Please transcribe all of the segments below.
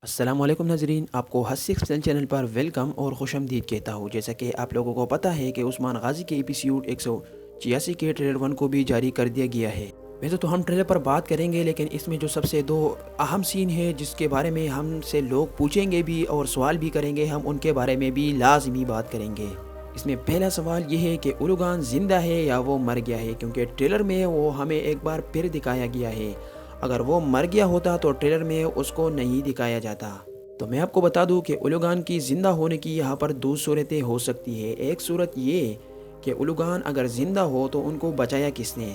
السلام علیکم ناظرین، آپ کو ہنسی ایکسپلین چینل پر ویلکم اور خوش آمدید کہتا ہوں۔ جیسا کہ آپ لوگوں کو پتہ ہے کہ عثمان غازی کے ایپیسوڈ 186 کے ٹریلر 1 کو بھی جاری کر دیا گیا ہے۔ ویسے تو ہم ٹریلر پر بات کریں گے، لیکن اس میں جو سب سے دو اہم سین ہے جس کے بارے میں ہم سے لوگ پوچھیں گے بھی اور سوال بھی کریں گے، ہم ان کے بارے میں بھی لازمی بات کریں گے۔ اس میں پہلا سوال یہ ہے کہ اولوگان زندہ ہے یا وہ مر گیا ہے، کیونکہ ٹریلر میں وہ ہمیں ایک بار پھر دکھایا گیا ہے۔ اگر وہ مر گیا ہوتا تو ٹریلر میں اس کو نہیں دکھایا جاتا۔ تو میں آپ کو بتا دوں کہ اولوگان کی زندہ ہونے کی یہاں پر دو صورتیں ہو سکتی ہے۔ ایک صورت یہ کہ اولوگان اگر زندہ ہو تو ان کو بچایا کس نے؟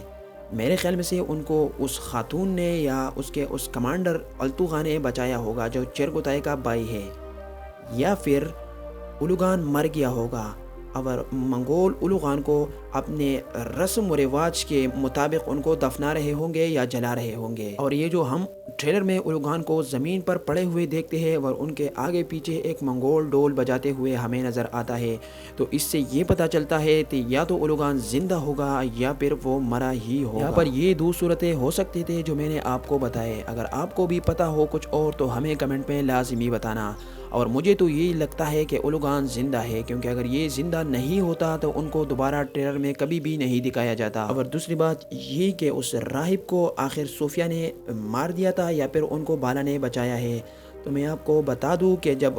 میرے خیال میں سے ان کو اس خاتون نے یا اس کمانڈر التوغا نے بچایا ہوگا جو چرگوتائے کا بھائی ہے، یا پھر اولوگان مر گیا ہوگا اور منگول اولوگان کو اپنے رسم و رواج کے مطابق ان کو دفنا رہے ہوں گے یا جلا رہے ہوں گے۔ اور یہ جو ہم ٹریلر میں اولوگان کو زمین پر پڑے ہوئے دیکھتے ہیں اور ان کے آگے پیچھے ایک منگول ڈول بجاتے ہوئے ہمیں نظر آتا ہے، تو اس سے یہ پتہ چلتا ہے کہ یا تو اولوگان زندہ ہوگا یا پھر وہ مرا ہی ہوگا۔ یہاں پر یہ دو صورتیں ہو سکتی تھے جو میں نے آپ کو بتائے۔ اگر آپ کو بھی پتہ ہو کچھ اور تو ہمیں کمنٹ میں لازمی بتانا۔ اور مجھے تو یہی لگتا ہے کہ اولوگان زندہ ہے، کیونکہ اگر یہ زندہ نہیں ہوتا تو ان کو دوبارہ ٹریلر میں کبھی بھی نہیں دکھایا جاتا۔ اور دوسری بات یہ کہ اس راہب کو آخر صوفیہ نے مار دیا تھا یا پھر ان کو بالا نے بچایا ہے۔ تو میں آپ کو بتا دوں کہ جب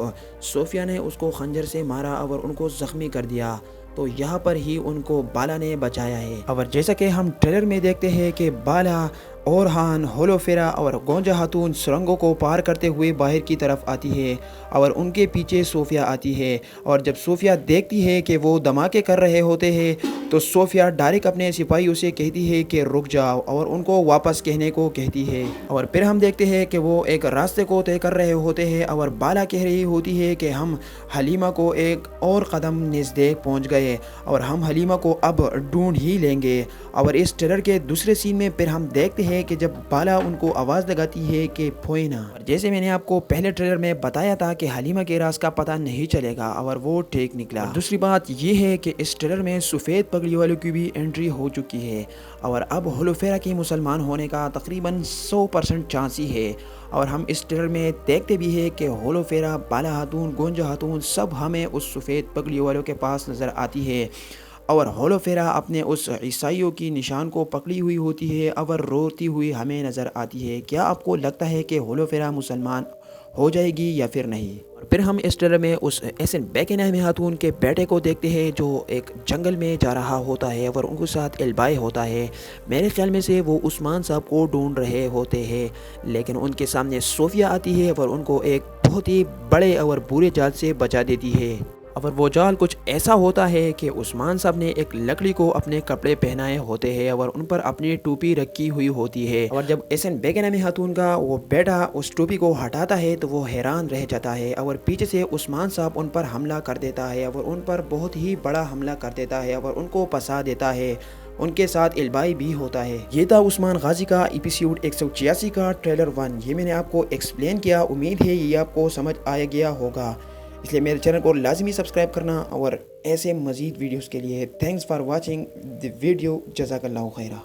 صوفیہ نے اس کو خنجر سے مارا اور ان کو زخمی کر دیا تو یہاں پر ہی ان کو بالا نے بچایا ہے۔ اور جیسا کہ ہم ٹریلر میں دیکھتے ہیں کہ بالا، اورہان، ہولوفیرا اور گونجا خاتون سرنگوں کو پار کرتے ہوئے باہر کی طرف آتی ہے اور ان کے پیچھے صوفیہ آتی ہے۔ اور جب صوفیہ دیکھتی ہے کہ وہ دھماکے کر رہے ہوتے ہیں تو صوفیہ ڈائریکٹ اپنے سپاہیوں سے کہتی ہے کہ رک جاؤ اور ان کو واپس کہنے کو کہتی ہے۔ اور پھر ہم دیکھتے ہیں کہ وہ ایک راستے کو طے کر رہے ہوتے ہیں اور بالا کہہ رہی ہوتی ہے کہ ہم حلیمہ کو ایک اور قدم نزدیک پہنچ گئے اور ہم حلیمہ کو اب ڈھونڈ ہی لیں گے۔ اور اس ٹریلر کے دوسرے سین میں پھر ہم دیکھتے ہیں کہ جب بالا ان کو آواز لگاتی ہے کہ پھوئنا، جیسے میں نے آپ کو پہلے ٹریلر میں بتایا تھا کہ حلیمہ کے راز کا پتہ نہیں چلے گا اور وہ ٹھیک نکلا۔ دوسری بات یہ ہے کہ اس ٹریلر میں سفید پگڑی والوں کی بھی انٹری ہو چکی ہے اور اب ہولوفیرا کی مسلمان ہونے کا تقریباً 100% چانس ہی ہے۔ اور ہم اس ٹریلر میں دیکھتے بھی ہیں کہ ہولوفیرا، بالا خاتون، گونجا خاتون سب ہمیں اس سفید پگڑی والوں کے پاس نظر آتی ہے اور ہولوفیرا اپنے اس عیسائیوں کی نشان کو پکڑی ہوئی ہوتی ہے اور روتی ہوئی ہمیں نظر آتی ہے۔ کیا آپ کو لگتا ہے کہ ہولوفیرا مسلمان ہو جائے گی یا پھر نہیں؟ اور پھر ہم اس ٹریلر میں اس ایسن بیکنہم خاتون کے بیٹے کو دیکھتے ہیں جو ایک جنگل میں جا رہا ہوتا ہے اور ان کے ساتھ البائے ہوتا ہے۔ میرے خیال میں سے وہ عثمان صاحب کو ڈھونڈ رہے ہوتے ہیں، لیکن ان کے سامنے صوفیہ آتی ہے اور ان کو ایک بہت ہی بڑے اور برے جال سے بچا دیتی ہے۔ اور وہ جال کچھ ایسا ہوتا ہے کہ عثمان صاحب نے ایک لکڑی کو اپنے کپڑے پہنائے ہوتے ہیں اور ان پر اپنی ٹوپی رکھی ہوئی ہوتی ہے۔ اور جب ایسن بیگم خاتون کا وہ بیٹا اس ٹوپی کو ہٹاتا ہے تو وہ حیران رہ جاتا ہے اور پیچھے سے عثمان صاحب ان پر حملہ کر دیتا ہے اور ان پر بہت ہی بڑا حملہ کر دیتا ہے اور ان کو پھنسا دیتا ہے۔ ان کے ساتھ البائی بھی ہوتا ہے۔ یہ تھا عثمان غازی کا ایپیسوڈ 186 کا ٹریلر 1۔ یہ میں نے آپ کو ایکسپلین کیا، امید ہے یہ آپ کو سمجھ آ گیا ہوگا، اس لیے میرے چینل کو لازمی سبسکرائب کرنا اور ایسے مزید ویڈیوز کے لیے thanks for watching the video, جزاک اللہ خیرہ۔